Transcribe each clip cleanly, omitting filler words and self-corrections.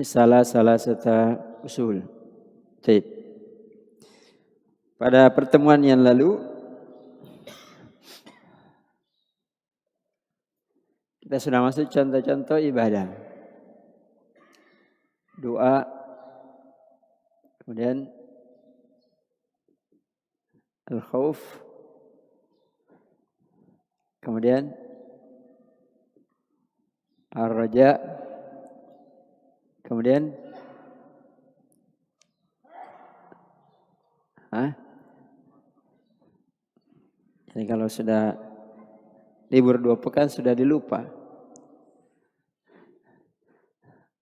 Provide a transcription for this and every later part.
salasata usul. Baik. Pada pertemuan yang lalu kita sudah masuk contoh-contoh ibadah. Doa, kemudian al-khauf, kemudian ar-raja, kemudian jadi kalau sudah libur 2 pekan sudah dilupa.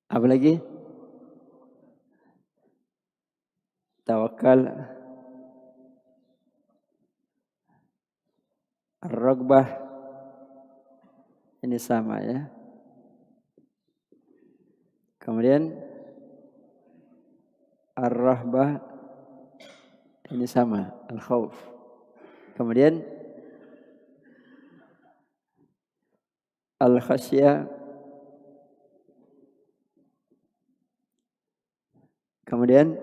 Apa lagi? Tawakal, ar-ragbah, ini sama ya. Kemudian ar-rahbah, ini sama, al-khauf. Kemudian al-khasyah, kemudian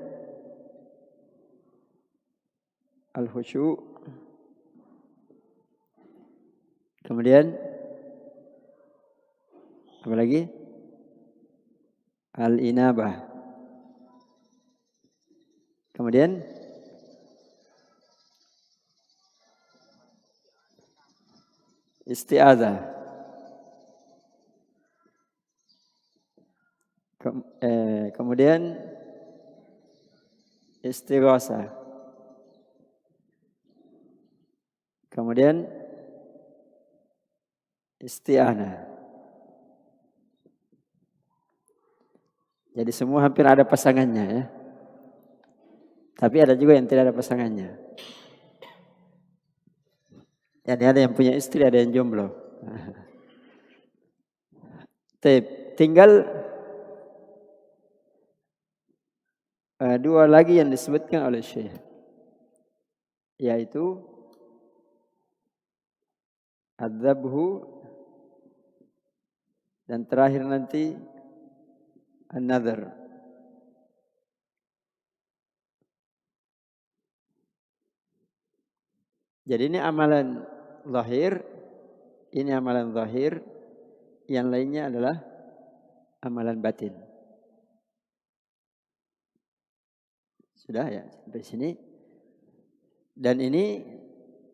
al-khusyu', kemudian apa lagi? Al-inabah. Kemudian isti'adzah. Kemudian istighosah. Kemudian isti'anah. Jadi semua hampir ada pasangannya ya. Tapi ada juga yang tidak ada pasangannya. Jadi ada yang punya istri, ada yang jomblo. Tinggal dua lagi yang disebutkan oleh Syekh, yaitu adzabhu dan terakhir nanti an-nadhar. Jadi ini amalan zahir, ini amalan zahir, yang lainnya adalah amalan batin. Sudah ya sampai sini. Dan ini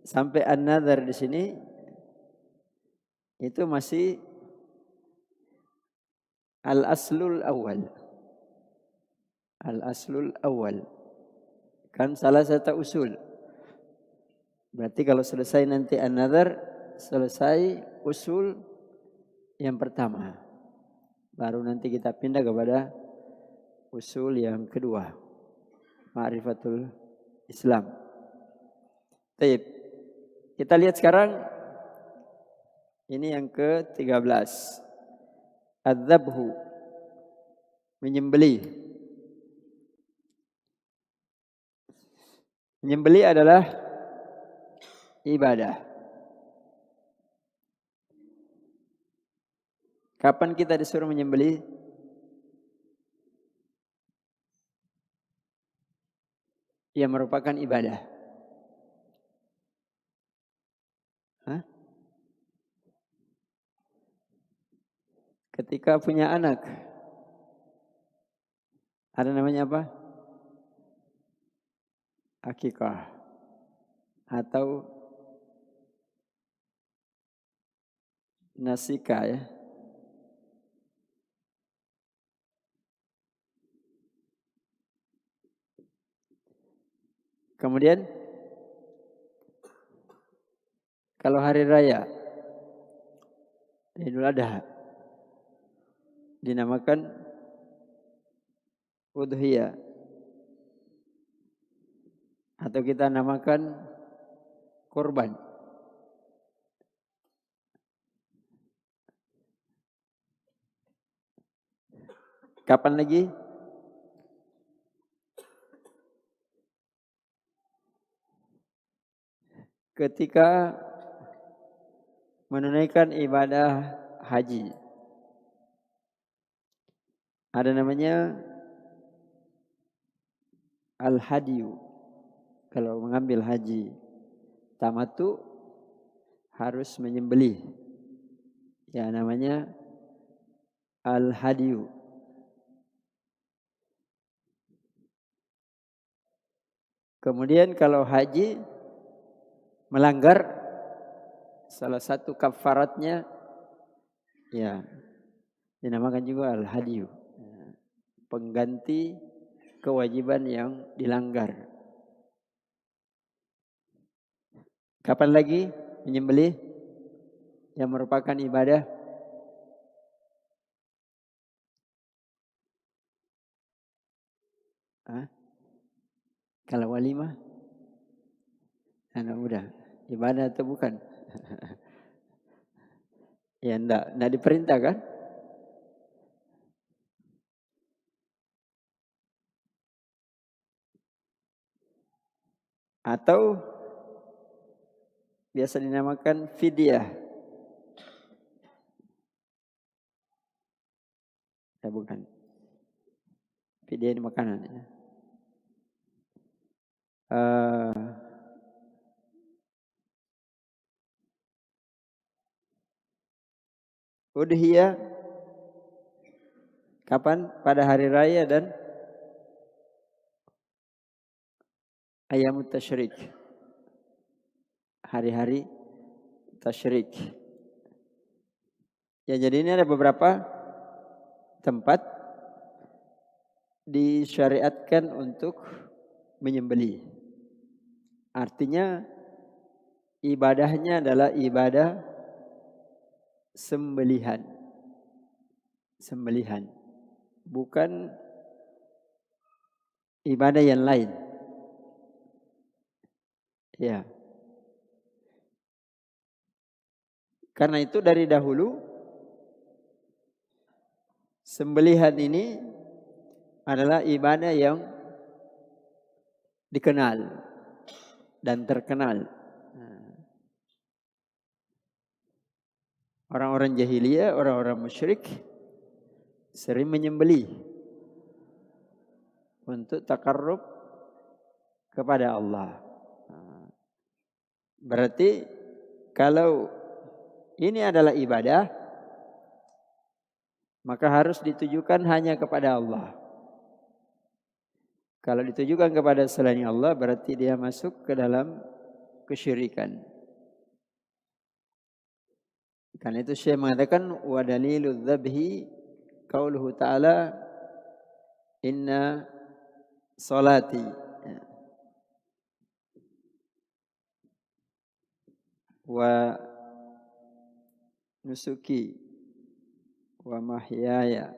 sampai an-nadhar di sini itu masih al-aslul awal. Al-aslul awal. Kan salah satu usul. Berarti kalau selesai nanti an-nadhar, selesai usul yang pertama. Baru nanti kita pindah kepada usul yang kedua. Ma'rifatul Islam. Baik. Kita lihat sekarang ini yang ke-13. Adzabhu, menyembelih. Menyembelih adalah ibadah. Kapan kita disuruh menyembelih? Ia merupakan ibadah. Ketika punya anak, ada namanya apa? Akikah atau nasika ya. Kemudian kalau hari raya Idul Adha dinamakan udhiyah atau kita namakan kurban. Kapan lagi? Ketika menunaikan ibadah haji. Ada namanya al-hadiyu. Kalau mengambil haji tamattu harus menyembelih. Ya, namanya al-hadiyu. Kemudian kalau haji melanggar salah satu kafaratnya, ya dinamakan juga al-hadiyu. Pengganti kewajiban yang dilanggar. Kapan lagi menyembelih yang merupakan ibadah? Kalau walimah, anak muda, ibadah atau bukan? Ya enggak diperintah kan? Atau biasa dinamakan fidyah. Ya bukan. Fidyah ini makanan. Ya. Udhiyah kapan? Pada hari raya dan ayamut tasyrik. Hari-hari tasyrik. Ya, jadi ini ada beberapa tempat disyariatkan untuk menyembelih. Artinya ibadahnya adalah ibadah sembelihan. Sembelihan. Bukan ibadah yang lain. Ya. Karena itu dari dahulu sembelihan ini adalah ibadah yang dikenal dan terkenal. Orang-orang jahiliyah, orang-orang musyrik sering menyembelih untuk takarrub kepada Allah. Berarti kalau ini adalah ibadah, maka harus ditujukan hanya kepada Allah. Kalau ditujukan kepada selain Allah, berarti dia masuk ke dalam kesyirikan. Karena itu Syekh mengatakan wa dalilul dzabhi qauluhu ta'ala inna salati wa nusuki wa mahyaya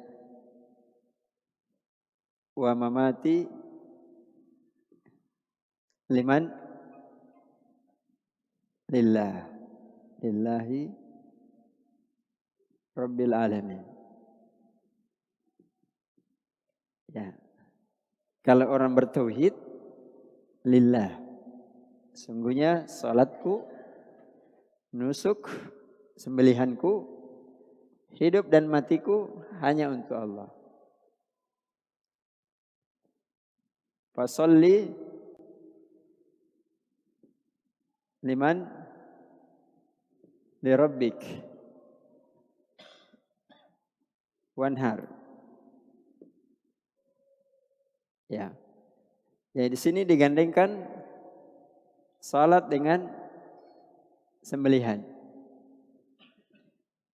wa mamati liman lillahi rabbil alamin. Ya. Kalau orang bertauhid lillah. Sungguhnya salatku, nusuk, sembelihanku, hidup dan matiku hanya untuk Allah. Fasalli liman lirabbik wanhar. Ya. Jadi di sini digandengkan salat dengan sembelihan.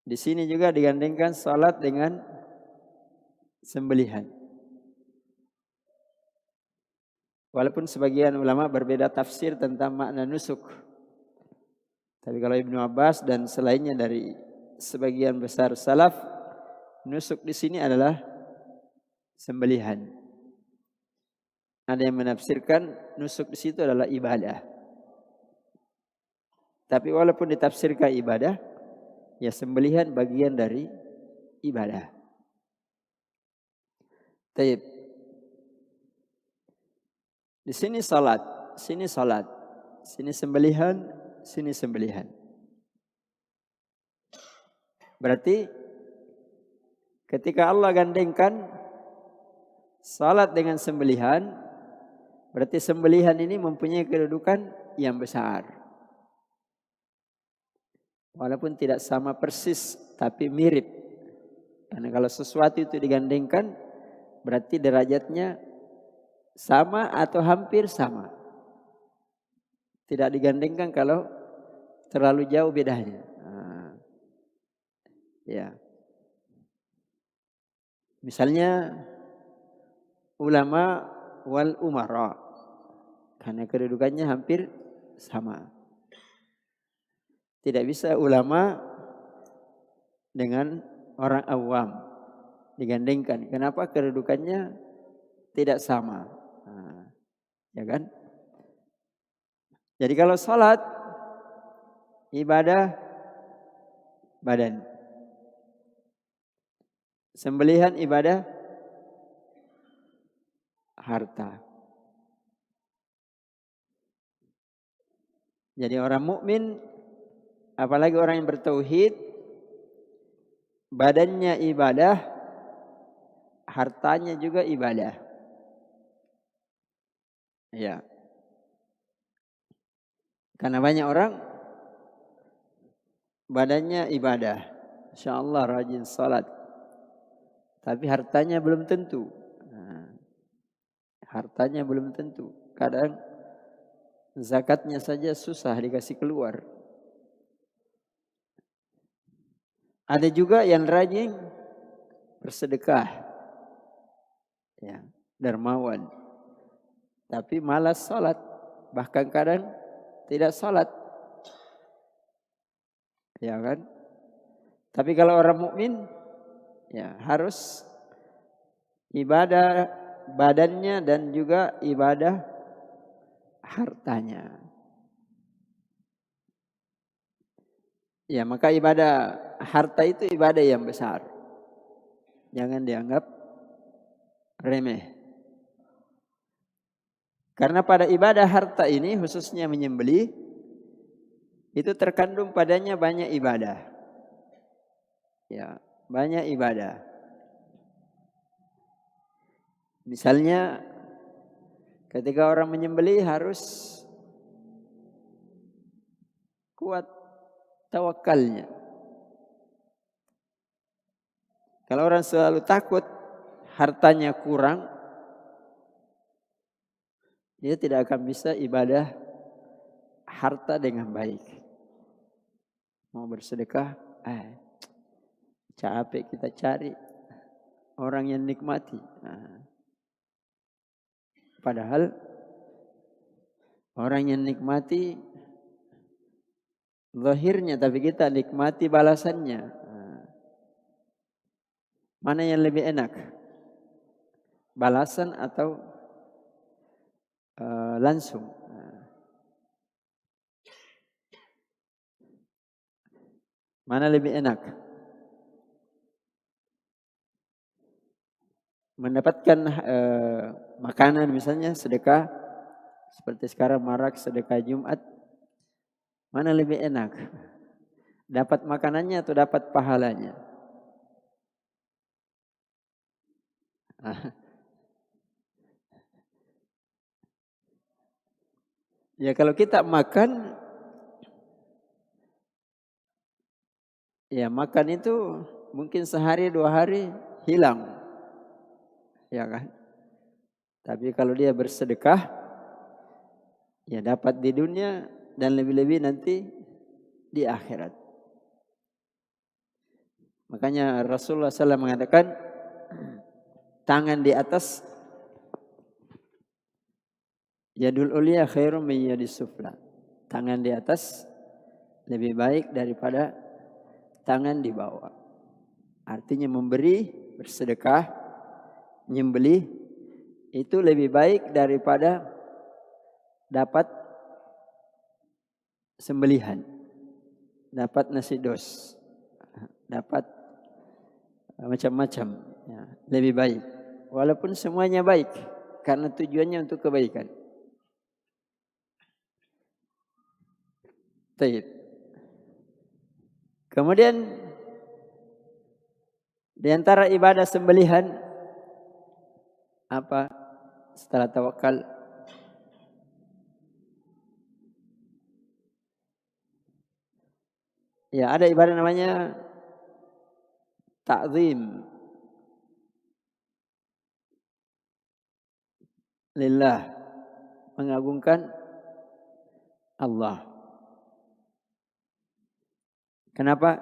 Di sini juga digandengkan salat dengan sembelihan. Walaupun sebagian ulama berbeda tafsir tentang makna nusuk. Tapi kalau Ibnu Abbas dan selainnya dari sebagian besar salaf, nusuk di sini adalah sembelihan. Ada yang menafsirkan nusuk di situ adalah ibadah. Tapi walaupun ditafsirkan ibadah, ya sembelihan bagian dari ibadah. Taib. Di sini salat, sini salat, sini sembelihan, sini sembelihan. Berarti ketika Allah gandengkan Salat dengan sembelihan, berarti sembelihan ini mempunyai kedudukan yang besar. Walaupun tidak sama persis, tapi mirip. Karena kalau sesuatu itu digandengkan, berarti derajatnya sama atau hampir sama. Tidak digandengkan kalau terlalu jauh bedanya. Ya. Misalnya ulama wal umara, karena kedudukannya hampir sama. Tidak bisa ulama dengan orang awam digandengkan. Kenapa? Kedudukannya tidak sama. Ya kan? Jadi kalau salat ibadah badan, sembelihan ibadah harta. Jadi orang mukmin, apalagi orang yang bertauhid, badannya ibadah, hartanya juga ibadah. Ya. Karena banyak orang badannya ibadah, Insya Allah rajin salat, tapi hartanya belum tentu. Hartanya belum tentu. Kadang zakatnya saja susah dikasih keluar. Ada juga yang rajin bersedekah, ya, dermawan, tapi malas salat, bahkan kadang tidak salat, ya kan? Tapi kalau orang mukmin, ya harus ibadah badannya dan juga ibadah hartanya. Ya, maka ibadah harta itu ibadah yang besar. Jangan dianggap remeh. Karena pada ibadah harta ini, khususnya menyembelih, itu terkandung padanya banyak ibadah. Ya, banyak ibadah. Misalnya ketika orang menyembelih harus kuat tawakalnya. Kalau orang selalu takut hartanya kurang, dia tidak akan bisa ibadah harta dengan baik. Mau bersedekah, capek kita cari orang yang nikmati. Padahal orang yang nikmati zahirnya, tapi kita nikmati balasannya. Mana yang lebih enak? Balasan atau langsung? Mana lebih enak? Mendapatkan makanan misalnya sedekah, seperti sekarang marak sedekah Jumat. Mana lebih enak? Dapat makanannya atau dapat pahalanya? Ya kalau kita makan, ya makan itu mungkin sehari 2 hari hilang, ya kan? Tapi kalau dia bersedekah, ya dapat di dunia dan lebih-lebih nanti di akhirat. Makanya Rasulullah SAW mengatakan, tangan di atas yadul ulia khairum min yadis sufla. Tangan di atas lebih baik daripada tangan di bawah. Artinya memberi, bersedekah, menyembelih itu lebih baik daripada dapat sembelihan, dapat nasi dos, dapat macam-macam, ya, lebih baik. Walaupun semuanya baik, karena tujuannya untuk kebaikan. Baik. Kemudian di antara ibadah sembelihan Apa setelah tawakal? Ya, ada ibadah namanya ta'zim lillah, mengagungkan Allah. Kenapa?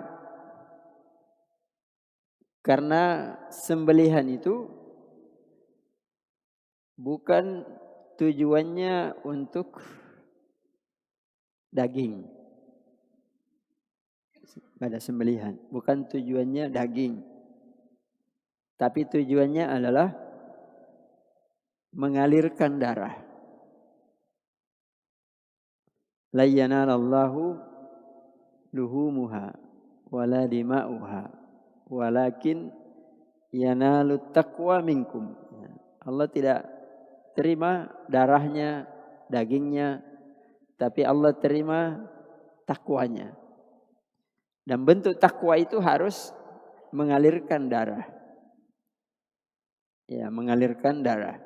Karena sembelihan itu bukan tujuannya untuk daging. Pada sembelihan, bukan tujuannya daging. Tapi tujuannya adalah mengalirkan darah. La yanalallahu luhumuha wala dima'uha walakin yanalut taqwa minkum. Allah tidak terima darahnya, dagingnya, tapi Allah terima takwanya. Dan bentuk takwa itu harus mengalirkan darah. Ya, mengalirkan darah.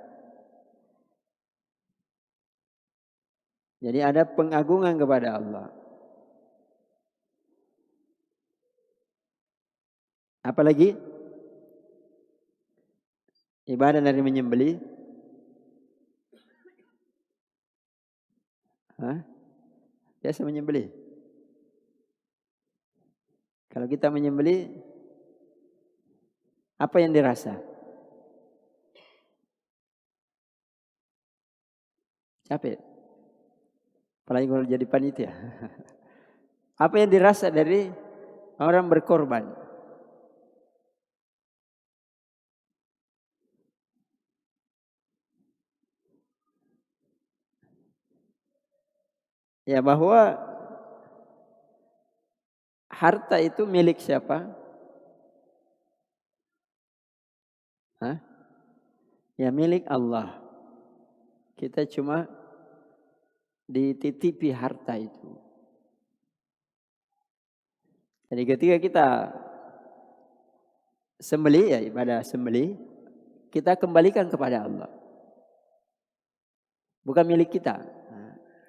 Jadi ada pengagungan kepada Allah. Apalagi ibadah dari menyembelih. Biasa menyembelih. Kalau kita menyembelih, apa yang dirasa? Capek. Apalagi kalau jadi panitia. Apa yang dirasa dari orang berkorban? Ya, bahwa harta itu milik siapa? Ya, milik Allah. Kita cuma dititipi harta itu. Jadi ketika kita sembelih, ya ibadah sembelih, kita kembalikan kepada Allah. Bukan milik kita.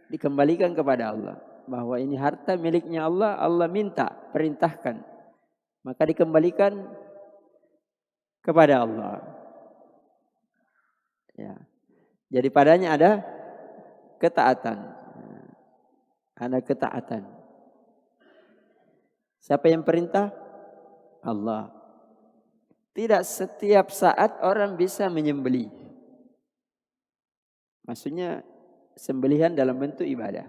Dikembalikan kepada Allah. Bahwa ini harta miliknya Allah, Allah minta, perintahkan. Maka dikembalikan kepada Allah. Ya. Jadi padanya ada ketaatan. Ada ketaatan. Siapa yang perintah? Allah. Tidak setiap saat orang bisa menyembelih. Maksudnya sembelihan dalam bentuk ibadah.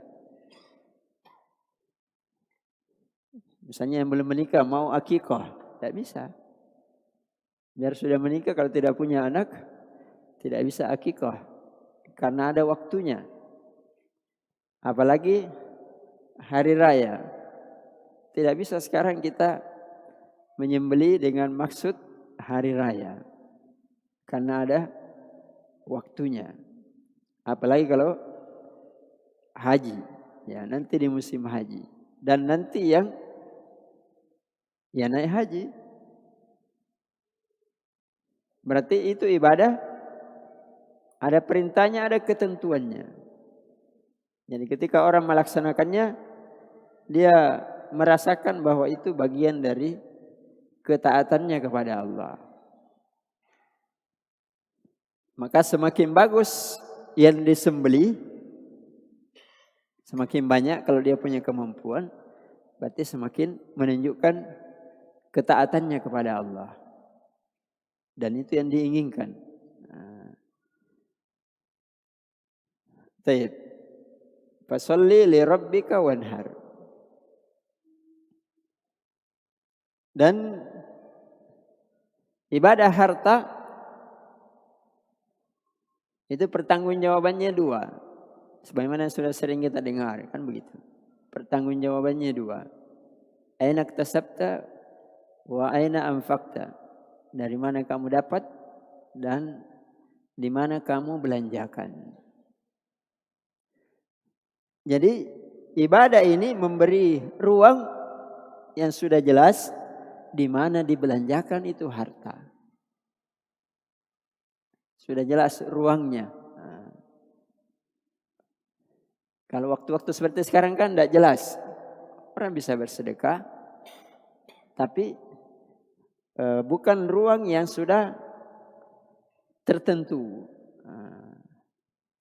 Misalnya yang belum menikah mau akikah, tidak bisa. Biar sudah menikah, kalau tidak punya anak, tidak bisa akikah. Karena ada waktunya. Apalagi hari raya. Tidak bisa sekarang kita menyembelih dengan maksud hari raya. Karena ada waktunya. Apalagi kalau haji. Ya, nanti di musim haji. Dan nanti yang naik haji. Berarti itu ibadah. Ada perintahnya, ada ketentuannya. Jadi ketika orang melaksanakannya, dia merasakan bahwa itu bagian dari ketaatannya kepada Allah. Maka semakin bagus yang disembelih, semakin banyak kalau dia punya kemampuan, berarti semakin menunjukkan ketaatannya kepada Allah. Dan itu yang diinginkan. Taib. Fasalli li rabbika wanhar. Dan ibadah harta itu pertanggungjawabannya dua. Sebagaimana sudah sering kita dengar, kan begitu. Pertanggungjawabannya dua. Aina iktasabta wa aina anfaqta. Dari mana kamu dapat dan di mana kamu belanjakan. Jadi ibadah ini memberi ruang yang sudah jelas di mana dibelanjakan itu harta. Sudah jelas ruangnya. Kalau waktu-waktu seperti sekarang kan tidak jelas. Orang bisa bersedekah, tapi bukan ruang yang sudah tertentu.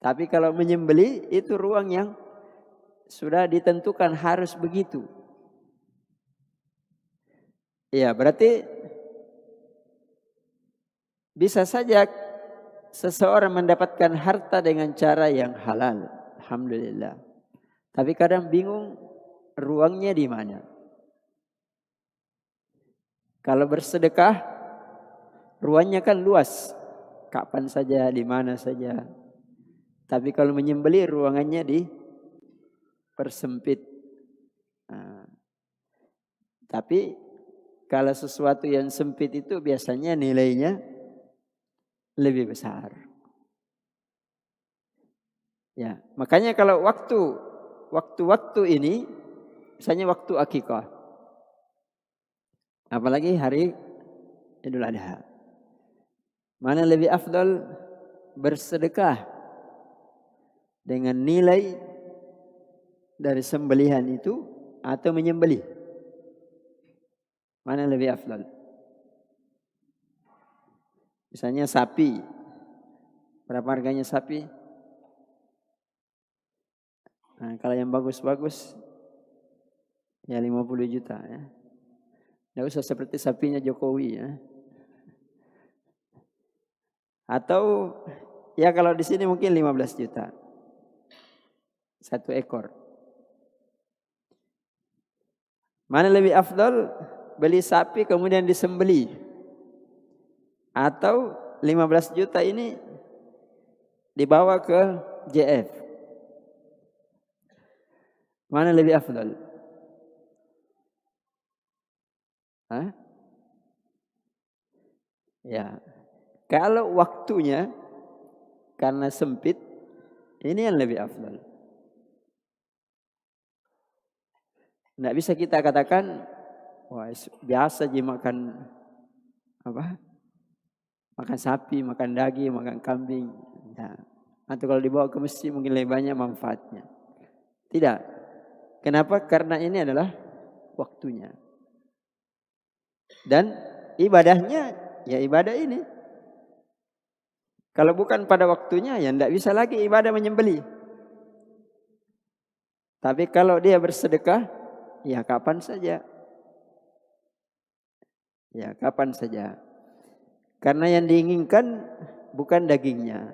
Tapi kalau menyembeli itu ruang yang sudah ditentukan harus begitu. Ya, berarti bisa saja seseorang mendapatkan harta dengan cara yang halal. Alhamdulillah. Tapi kadang bingung ruangnya di mana. Kalau bersedekah, ruangnya kan luas. Kapan saja, di mana saja. Tapi kalau menyembelih ruangannya dipersempit. Tapi kalau sesuatu yang sempit itu biasanya nilainya lebih besar. Ya, makanya kalau waktu ini, misalnya waktu akikah, apalagi hari Idul Adha, mana lebih afdal bersedekah dengan nilai dari sembelihan itu atau menyembelih? Mana lebih afdal? Misalnya sapi, berapa harganya sapi? Nah, kalau yang bagus-bagus ya 50 juta ya. Tidak usah seperti sapinya Jokowi ya. Atau ya kalau di sini mungkin 15 juta. 1 ekor. Mana lebih afdal? Beli sapi kemudian disembeli. Atau 15 juta ini dibawa ke JF. Mana lebih afdal? Hah? Ya. Kalau waktunya karena sempit, ini yang lebih afdal. Tidak bisa kita katakan, wah biasa aja makan apa? Makan sapi, makan daging, makan kambing. Ya. Atau kalau dibawa ke masjid mungkin lebih banyak manfaatnya. Tidak. Kenapa? Karena ini adalah waktunya. Dan ibadahnya ya ibadah ini. Kalau bukan pada waktunya ya tidak bisa lagi ibadah menyembelih. Tapi kalau dia bersedekah ya kapan saja. Ya kapan saja. Karena yang diinginkan bukan dagingnya.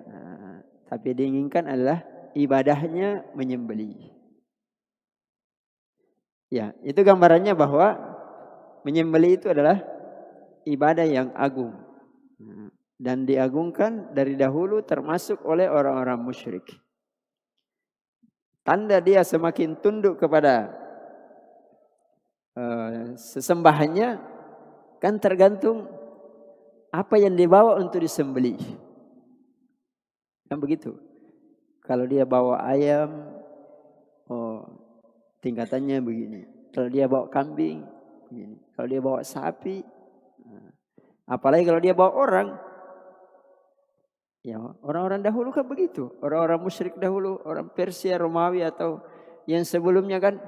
Tapi diinginkan adalah ibadahnya menyembelih. Ya, itu gambarannya bahwa menyembelih itu adalah ibadah yang agung. Dan diagungkan dari dahulu termasuk oleh orang-orang musyrik. Tanda dia semakin tunduk kepada sesembahannya kan tergantung apa yang dibawa untuk disembelih. Kan begitu. Kalau dia bawa ayam, tingkatannya begini. Kalau dia bawa kambing, begini. Kalau dia bawa sapi, apalagi kalau dia bawa orang. Ya, orang-orang dahulu kan begitu. Orang-orang musyrik dahulu, orang Persia, Romawi atau yang sebelumnya kan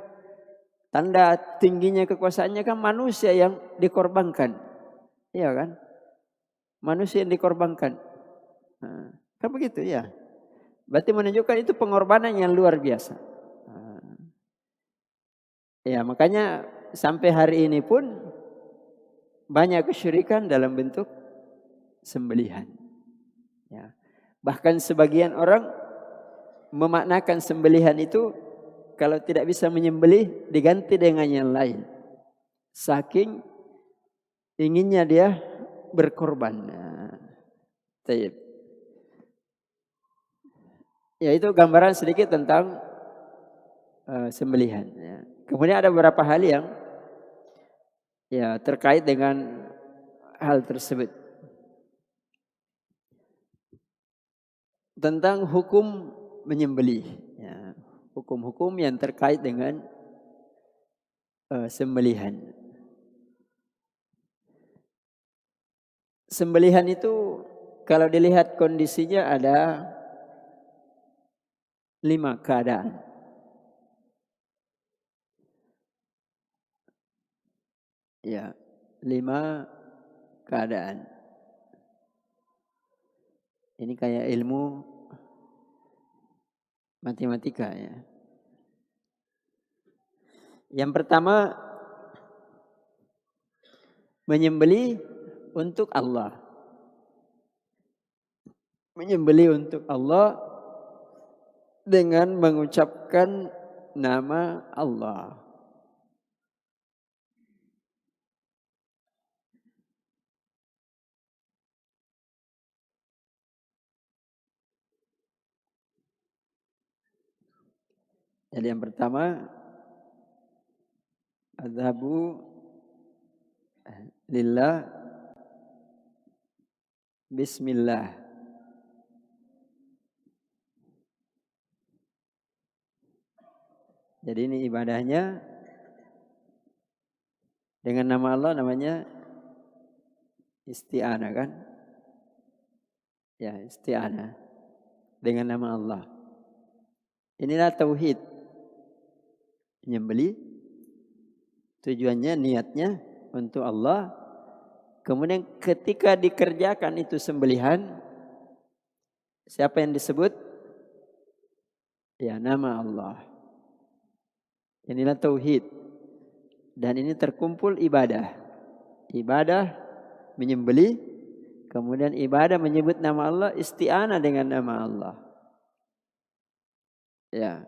tanda tingginya kekuasaannya kan manusia yang dikorbankan. Iya kan? Manusia yang dikorbankan. Kan begitu ya. Berarti menunjukkan itu pengorbanan yang luar biasa. Ya, makanya sampai hari ini pun banyak kesyirikan dalam bentuk sembelihan. Ya. Bahkan sebagian orang memaknakan sembelihan itu kalau tidak bisa menyembelih diganti dengan yang lain. Saking inginnya dia berkorban. Ya itu gambaran sedikit tentang sembelihan. Ya. Kemudian ada beberapa hal yang ya terkait dengan hal tersebut. Tentang hukum menyembelih. Ya. Hukum-hukum yang terkait dengan sembelihan. Sembelihan itu kalau dilihat kondisinya ada 5 keadaan. Ya, 5 keadaan. Ini kayak ilmu matematika ya. Yang pertama, menyembelih untuk Allah. Menyembelih untuk Allah dengan mengucapkan nama Allah. Jadi yang pertama, adzabu lillah bismillah. Jadi ini ibadahnya dengan nama Allah, namanya isti'anah kan? Ya, isti'anah dengan nama Allah. Inilah tauhid. Menyembelih tujuannya, niatnya untuk Allah. Kemudian ketika dikerjakan itu sembelihan, siapa yang disebut? Ya, nama Allah. Inilah tauhid. Dan ini terkumpul ibadah. Ibadah menyembelih, kemudian ibadah menyebut nama Allah, isti'anah dengan nama Allah. Ya.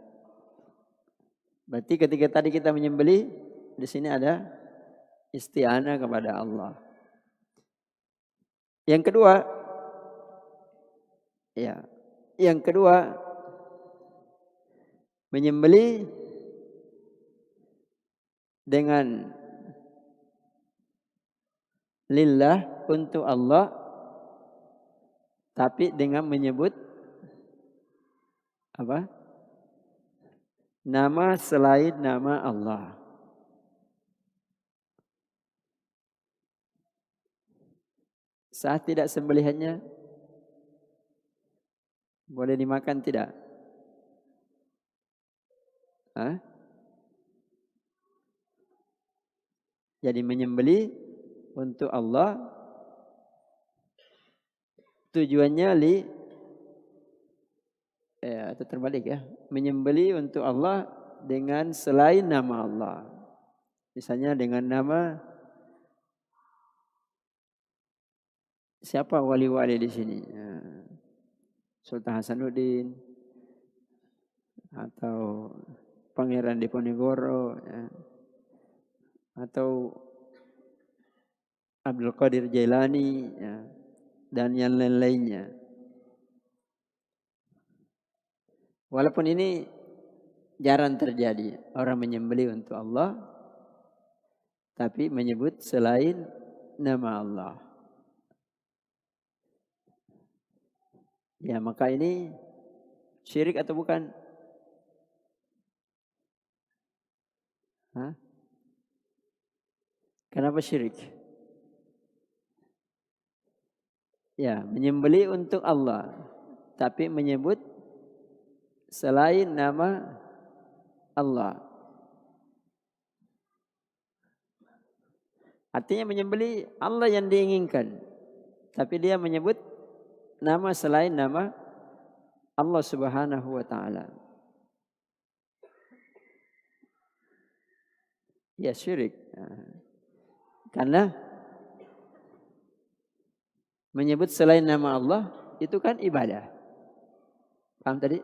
Berarti ketika tadi kita menyembelih, di sini ada isti'anah kepada Allah. Yang kedua, ya. Yang kedua, menyembelih dengan lillah untuk Allah, tapi dengan menyebut apa? Nama selain nama Allah. Saat tidak sembelihannya, boleh dimakan tidak? Hah? Jadi menyembelih untuk Allah, tujuannya atau terbalik ya, menyembelih untuk Allah dengan selain nama Allah. Misalnya dengan nama siapa wali-wali di sini? Sultan Hasanuddin atau Pangeran Diponegoro ya. Atau Abdul Qadir Jailani ya. Dan yang lain-lainnya. Walaupun ini jarang terjadi orang menyembelih untuk Allah, tapi menyebut selain nama Allah. Ya, maka ini syirik atau bukan? Hah? Kenapa syirik? Ya, menyembelih untuk Allah, tapi menyebut selain nama Allah. Artinya menyembelih Allah yang diinginkan, tapi dia menyebut nama selain nama Allah Subhanahu wa taala. Ya, syirik. Karena menyebut selain nama Allah itu kan ibadah. Paham tadi?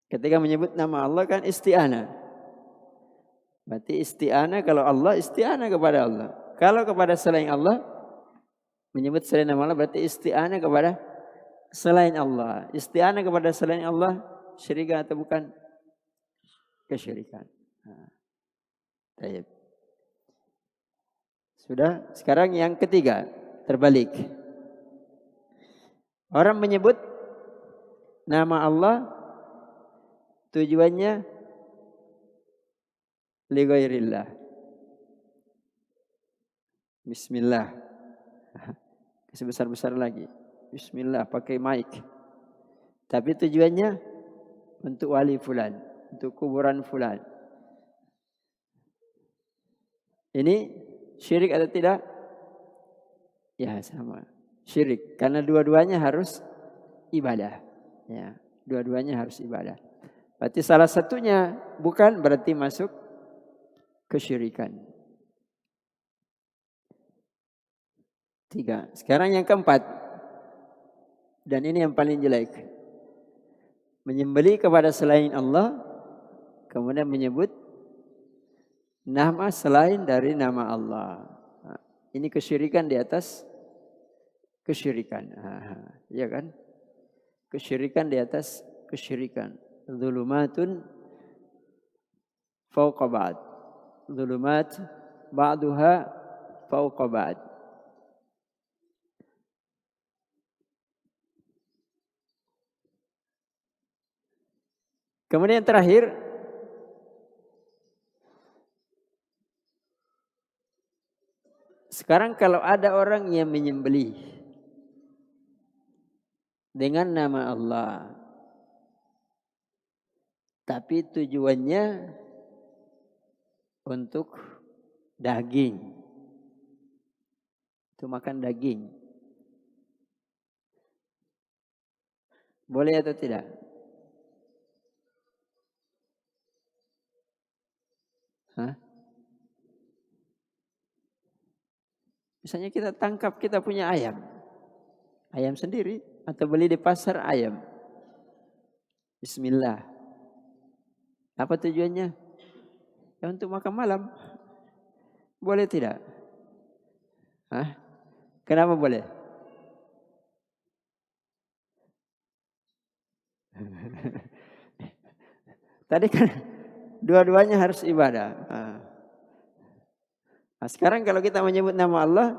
Ketika menyebut nama Allah kan isti'anah. Berarti isti'anah kalau Allah, isti'anah kepada Allah. Kalau kepada selain Allah, menyebut selain nama Allah berarti isti'anah kepada selain Allah. Isti'anah kepada selain Allah, syirikan atau bukan? Kesyirikan. Baik. Sudah, sekarang yang ketiga, terbalik. Orang menyebut nama Allah, tujuannya li ghairillah. Bismillah. sebesar-besar lagi. Bismillah pakai mic. Tapi tujuannya untuk wali fulan, untuk kuburan fulan. Ini syirik atau tidak? Ya sama. Syirik. Karena dua-duanya harus ibadah. Ya, dua-duanya harus ibadah. Berarti salah satunya bukan berarti masuk kesyirikan. 3. Sekarang yang keempat. Dan ini yang paling jelek. Menyembelih kepada selain Allah. Kemudian menyebut nama selain dari nama Allah. Ini kesyirikan di atas kesyirikan. Ya kan? Kesyirikan di atas kesyirikan. Zulumatun fauqa ba'd. Zulumat ba'duha fauqa ba'd. Kemudian yang terakhir, sekarang kalau ada orang yang menyembelih dengan nama Allah, tapi tujuannya untuk daging, itu makan daging, boleh atau tidak? Misalnya kita tangkap, kita punya ayam sendiri atau beli di pasar ayam. Bismillah. Apa tujuannya? Ya untuk makan malam. Boleh tidak? Kenapa boleh? Tadi kan dua-duanya harus ibadah. Nah, sekarang kalau kita menyebut nama Allah,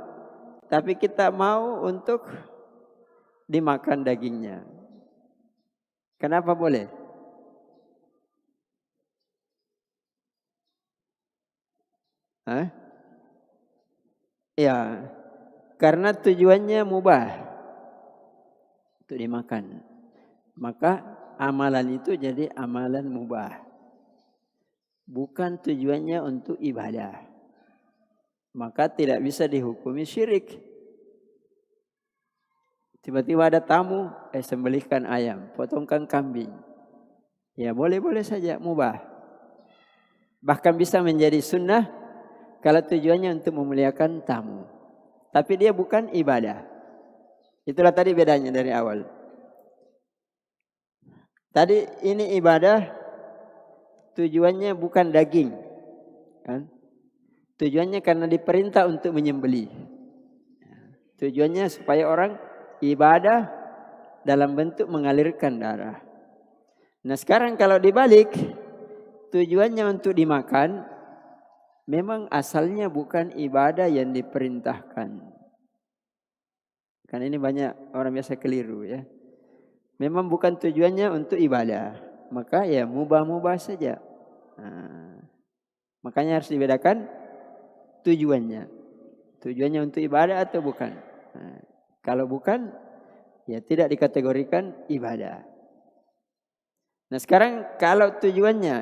tapi kita mau untuk dimakan dagingnya. Kenapa boleh? Ya, karena tujuannya mubah untuk dimakan. Maka amalan itu jadi amalan mubah. Bukan tujuannya untuk ibadah. Maka tidak bisa dihukumi syirik. Tiba-tiba ada tamu, sembelihkan ayam, potongkan kambing. Ya boleh-boleh saja, mubah. Bahkan bisa menjadi sunnah kalau tujuannya untuk memuliakan tamu. Tapi dia bukan ibadah. Itulah tadi bedanya dari awal. Tadi ini ibadah, tujuannya bukan daging. Kan? Tujuannya karena diperintah untuk menyembelih. Tujuannya supaya orang ibadah dalam bentuk mengalirkan darah. Nah sekarang kalau dibalik, tujuannya untuk dimakan, memang asalnya bukan ibadah yang diperintahkan. Karena ini banyak orang biasa keliru ya. Memang bukan tujuannya untuk ibadah. Maka ya mubah-mubah saja. Makanya harus dibedakan tujuannya. Tujuannya untuk ibadah atau bukan. Kalau bukan, ya tidak dikategorikan ibadah. Nah sekarang kalau tujuannya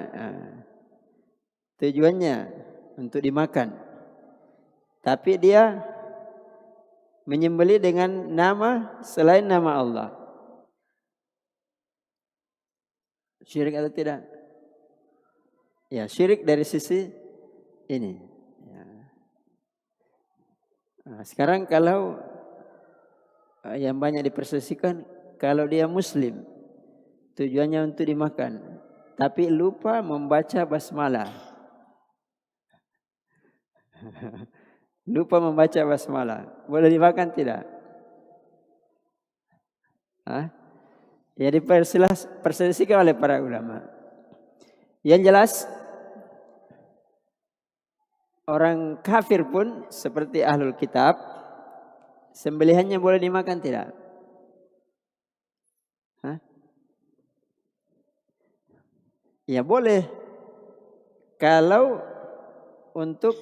untuk dimakan, tapi dia menyembelih dengan nama selain nama Allah, syirik atau tidak? Ya syirik dari sisi ini. Nah, sekarang kalau yang banyak dipersesikan, kalau dia muslim, tujuannya untuk dimakan, tapi lupa membaca basmalah. Lupa membaca basmalah, boleh dimakan tidak? Ya dipersesikan oleh para ulama. Yang jelas, orang kafir pun seperti ahlul kitab, sembelihannya boleh dimakan tidak? Ya boleh. Kalau untuk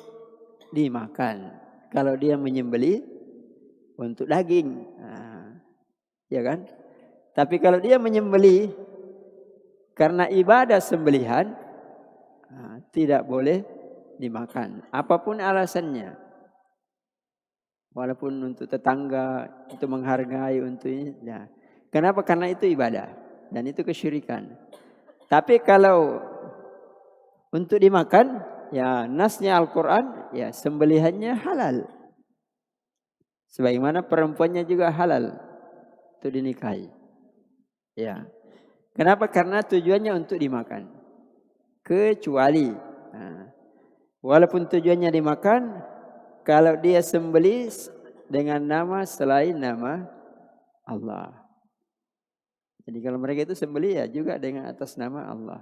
dimakan. Kalau dia menyembelih untuk daging. Ya kan? Tapi kalau dia menyembelih karena ibadah sembelihan, tidak boleh dimakan. Apapun alasannya. Walaupun untuk tetangga, itu menghargai, untuk ini. Ya. Kenapa? Karena itu ibadah. Dan itu kesyirikan. Tapi kalau untuk dimakan, ya nasnya Al-Quran, ya sembelihannya halal. Sebagaimana perempuannya juga halal untuk dinikahi. Ya. Kenapa? Karena tujuannya untuk dimakan. Kecuali, walaupun tujuannya dimakan, kalau dia sembelih dengan nama selain nama Allah. Jadi kalau mereka itu sembelih ya juga dengan atas nama Allah.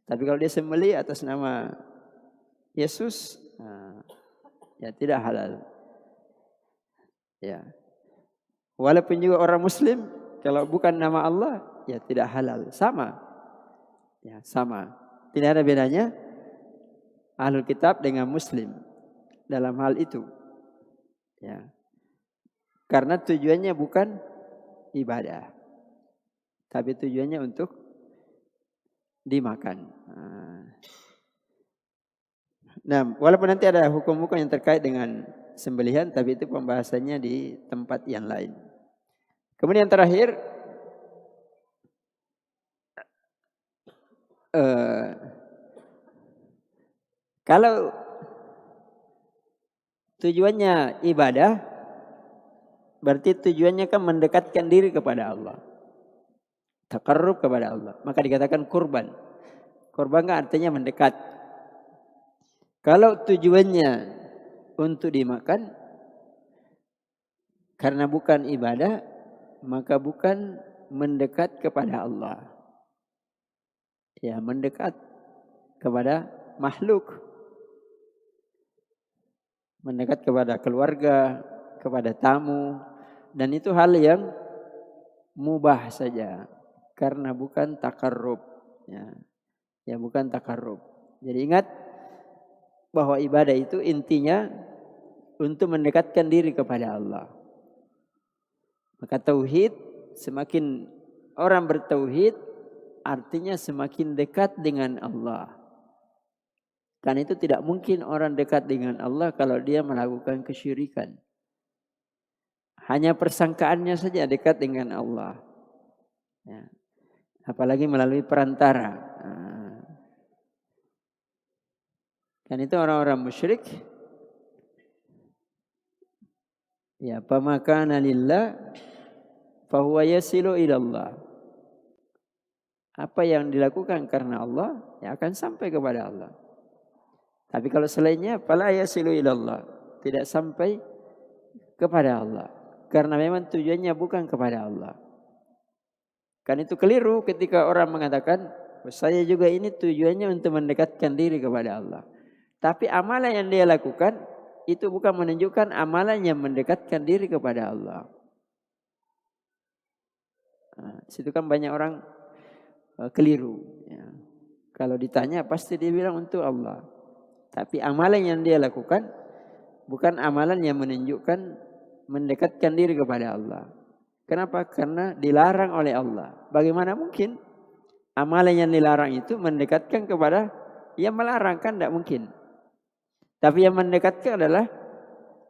Tapi kalau dia sembelih atas nama Yesus, ya tidak halal. Ya. Walaupun juga orang Muslim, kalau bukan nama Allah, ya tidak halal. Sama. Ya, sama. Tidak ada bedanya Ahlul Kitab dengan Muslim dalam hal itu. Ya. Karena tujuannya bukan ibadah. Tapi tujuannya untuk dimakan. Nah, walaupun nanti ada hukum-hukum yang terkait dengan sembelihan, tapi itu pembahasannya di tempat yang lain. Kemudian terakhir, kalau tujuannya ibadah, berarti tujuannya kan mendekatkan diri kepada Allah. Taqarrub kepada Allah. Maka dikatakan kurban. Kurban kan artinya mendekat. Kalau tujuannya untuk dimakan, karena bukan ibadah, maka bukan mendekat kepada Allah. Ya, mendekat kepada makhluk. Mendekat kepada keluarga, kepada tamu. Dan itu hal yang mubah saja. Karena bukan takarrub. Ya, bukan takarrub. Jadi ingat bahwa ibadah itu intinya untuk mendekatkan diri kepada Allah. Maka tauhid, semakin orang bertauhid, artinya semakin dekat dengan Allah. Karena itu tidak mungkin orang dekat dengan Allah kalau dia melakukan kesyirikan. Hanya persangkaannya saja dekat dengan Allah. Ya. Apalagi melalui perantara. Dan itu orang-orang musyrik. Ya, pamakana lillah fahuwa yasilu ilallah. Apa yang dilakukan karena Allah, ya akan sampai kepada Allah. Tapi kalau selainnya, fala yasilu ilallah. Tidak sampai kepada Allah. Karena memang tujuannya bukan kepada Allah. Kan itu keliru ketika orang mengatakan, saya juga ini tujuannya untuk mendekatkan diri kepada Allah. Tapi amalan yang dia lakukan, itu bukan menunjukkan amalan yang mendekatkan diri kepada Allah. Situ kan banyak orang keliru. Ya. Kalau ditanya pasti dia bilang untuk Allah. Tapi amalan yang dia lakukan bukan amalan yang menunjukkan mendekatkan diri kepada Allah. Kenapa? Karena dilarang oleh Allah. Bagaimana mungkin amalan yang dilarang itu mendekatkan kepada yang melarang? Kan tidak mungkin. Tapi yang mendekatkan adalah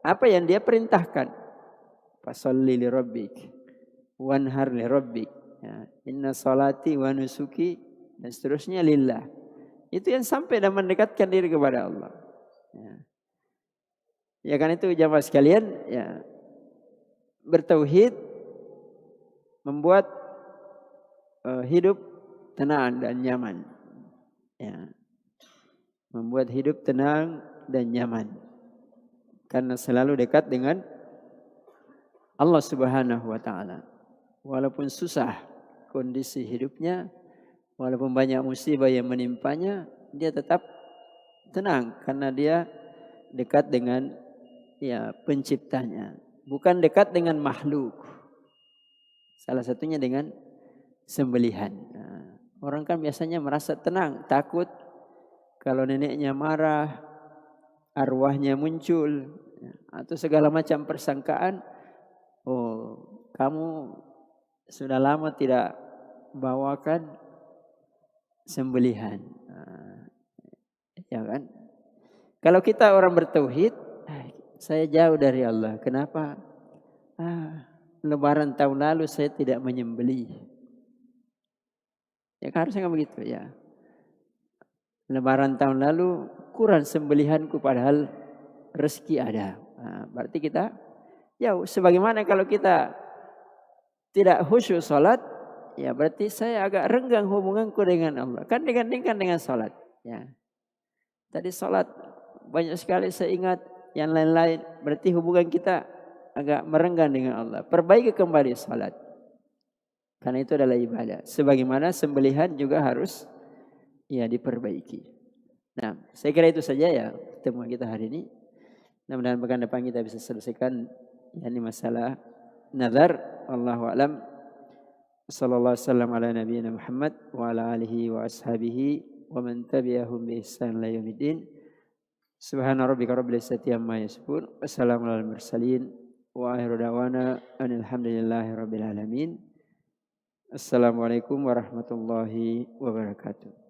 apa yang dia perintahkan. Fasholli li rabbik wanhar li rabbik. Ya, inna salati wa nusuki dan seterusnya lillah. Itu yang sampai dan mendekatkan diri kepada Allah. Ya kan itu jamaah sekalian, ya. Bertauhid membuat hidup tenang dan nyaman. Ya. Membuat hidup tenang dan nyaman. Karena selalu dekat dengan Allah Subhanahu wa taala. Walaupun susah kondisi hidupnya, walaupun banyak musibah yang menimpanya, dia tetap tenang karena dia dekat dengan penciptanya. Bukan dekat dengan makhluk. Salah satunya dengan sembelihan. Orang kan biasanya merasa tenang, takut kalau neneknya marah, arwahnya muncul, atau segala macam persangkaan. oh kamu sudah lama tidak bawakan sembelihan. Ya kan? Kalau kita orang bertauhid, saya jauh dari Allah. Kenapa? Lebaran tahun lalu saya tidak menyembelih. Ya harusnya kan begitu ya. Lebaran tahun lalu kurang sembelihanku padahal rezeki ada. Berarti kita jauh. Sebagaimana kalau kita tidak khusyuk salat, ya berarti saya agak renggang hubunganku dengan Allah. Kan digandingkan dengan salat. Ya. Tadi salat banyak sekali saya ingat yang lain-lain. Berarti hubungan kita agak merenggang dengan Allah. Perbaiki kembali salat. Karena itu adalah ibadah. Sebagaimana sembelihan juga harus ya diperbaiki. Nah, saya kira itu saja ya pertemuan kita hari ini. Mudah-mudahan pekan depan kita bisa selesaikan yakni masalah nazar. Wallahu a'lam. Sallallahu alaihi wasallam ala nabiyina Muhammad wa ala alihi wa ashabihi wa man tabi'ahum bi ihsan ila yaumil. Subhana rabbika rabbil izzati amma yasifun. Wassalamu alal mursalin wa akhiru da'wana alhamdulillahi rabbil alamin. Assalamualaikum warahmatullahi wabarakatuh.